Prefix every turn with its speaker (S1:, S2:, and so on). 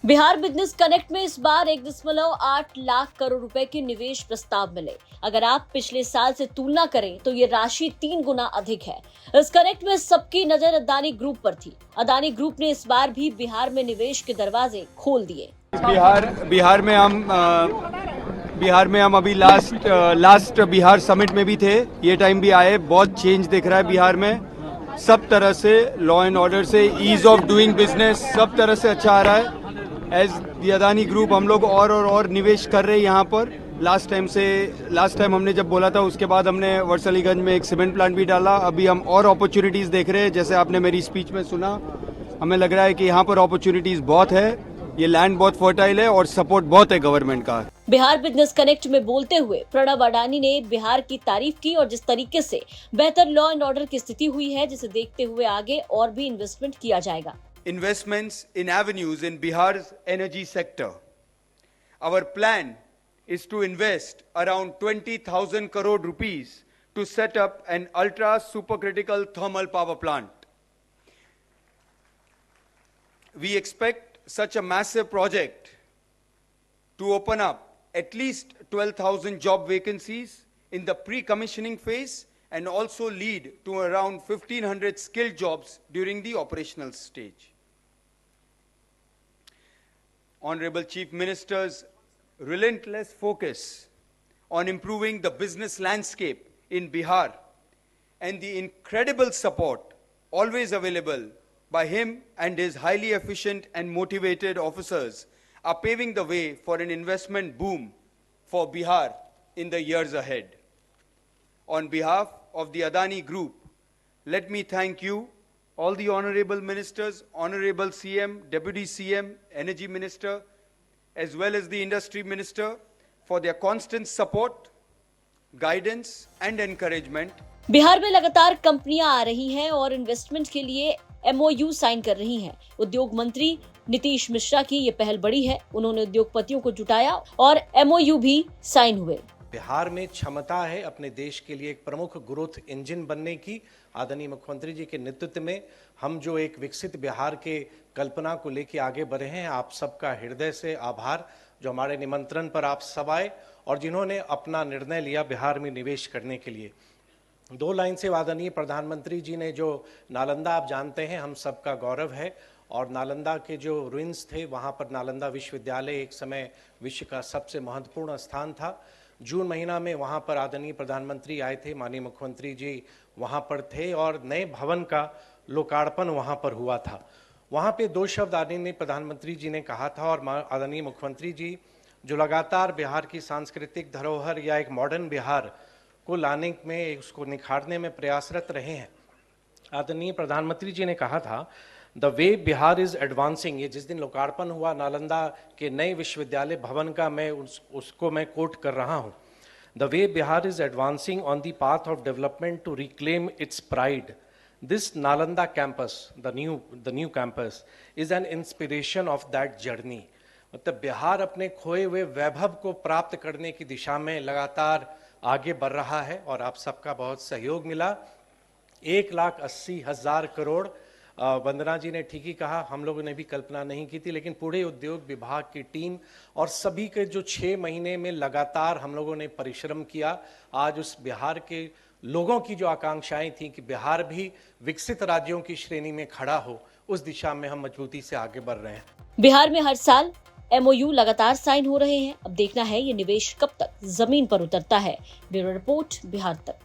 S1: Bihar business connect में इस बार 1.8 लाख करोड़ रुपए के निवेश प्रस्ताव मिले। अगर आप पिछले साल से तुलना करें तो ये राशि 3 गुना अधिक है। इस कनेक्ट में सबकी नजर अदानी ग्रुप पर थी। अदानी ग्रुप ने इस बार भी बिहार में निवेश के दरवाजे खोल दिए।
S2: बिहार में हम अभी लास्ट बिहार समिट में भी थे। ये टाइम भी आए, बहुत चेंज दिख रहा है बिहार में। सब तरह से लॉ एंड ऑर्डर से ईज ऑफ डूइंग बिजनेस सब तरह से अच्छा आ रहा है। एज दी अदानी ग्रुप हम लोग और निवेश कर रहे हैं यहाँ पर। लास्ट टाइम हमने जब बोला था उसके बाद हमने वर्सलीगंज में एक सीमेंट प्लांट भी डाला। अभी हम और अपॉर्चुनिटीज़ देख रहे हैं। जैसे आपने मेरी स्पीच में सुना, हमें लग रहा है कि यहाँ पर अपॉर्चुनिटीज़ बहुत है। ये लैंड बहुत फर्टाइल है और सपोर्ट बहुत है गवर्नमेंट का।
S1: बिहार बिजनेस कनेक्ट में बोलते हुए प्रणव अडानी ने बिहार की तारीफ की और जिस तरीके से बेहतर लॉ एंड ऑर्डर की स्थिति हुई है, जिसे देखते हुए आगे और भी इन्वेस्टमेंट किया जाएगा।
S2: Investments in avenues in Bihar's energy sector. Our plan is to invest around 20,000 crore rupees to set up an ultra supercritical thermal power plant. We expect such a massive project to open up at least 12,000 job vacancies in the pre-commissioning phase and also lead to around 1,500 skilled jobs during the operational stage. Honorable Chief Minister's relentless focus on improving the business landscape in Bihar and the incredible support always available by him and his highly efficient and motivated officers are paving the way for an investment boom for Bihar in the years ahead. On behalf of the Adani Group, let me thank you, all the honorable ministers, honorable CM, Deputy CM, Energy Minister, as well as the Industry Minister for their constant support, guidance and encouragement.
S1: Bihar में लगातार कंपनियां आ रही हैं और investment के लिए MOU sign कर रही हैं। उद्योग मंत्री नीतीश मिश्रा की ये पहल बड़ी है। उन्होंने उद्योगपतियों को जुटाया और MOU भी साइन हुए।
S3: बिहार में क्षमता है अपने देश के लिए एक प्रमुख ग्रोथ इंजन बनने की। आदरणीय मुख्यमंत्री जी के नेतृत्व में हम जो एक विकसित बिहार के कल्पना को लेकर आगे बढ़े हैं, आप सबका हृदय से आभार जो हमारे निमंत्रण पर आप सब आए और जिन्होंने अपना निर्णय लिया बिहार में निवेश करने के लिए। 2 लाइन से आदरणीय प्रधानमंत्री जी ने जो नालंदा, आप जानते हैं हम सबका गौरव है, और नालंदा के जो रुइंस थे वहाँ पर नालंदा विश्वविद्यालय एक समय विश्व का सबसे महत्वपूर्ण स्थान था। जून महीना में वहाँ पर आदरणीय प्रधानमंत्री आए थे, माननीय मुख्यमंत्री जी वहाँ पर थे और नए भवन का लोकार्पण वहाँ पर हुआ था। वहाँ पे 2 शब्द आदरणीय प्रधानमंत्री जी ने कहा था और आदरणीय मुख्यमंत्री जी जो लगातार बिहार की सांस्कृतिक धरोहर या एक मॉडर्न बिहार को लाने में, उसको निखारने में प्रयासरत रहे हैं। आदरणीय प्रधानमंत्री जी ने कहा था, the way Bihar is advancing. ये जिस दिन लोकार्पण हुआ नालंदा के नए विश्वविद्यालय भवन का, मैं उसको मैं कोट कर रहा हूँ। The way Bihar is advancing on the path of development to reclaim its pride. This Nalanda campus, the new campus is an inspiration of that journey. मतलब बिहार अपने खोए हुए वैभव को प्राप्त करने की दिशा में लगातार आगे बढ़ रहा है और आप सबका बहुत सहयोग मिला। 1,80,000 करोड़, वंदना जी ने ठीक ही कहा, हम लोगों ने भी कल्पना नहीं की थी, लेकिन पूरे उद्योग विभाग की टीम और सभी के जो 6 महीने में लगातार हम लोगों ने परिश्रम किया, आज उस बिहार के लोगों की जो आकांक्षाएं थी कि बिहार भी विकसित राज्यों की श्रेणी में खड़ा हो, उस दिशा में हम मजबूती से आगे बढ़ रहे हैं।
S1: बिहार में हर साल MOU लगातार साइन हो रहे हैं। अब देखना है ये निवेश कब तक जमीन पर उतरता है। ब्यूरो रिपोर्ट, बिहार तक।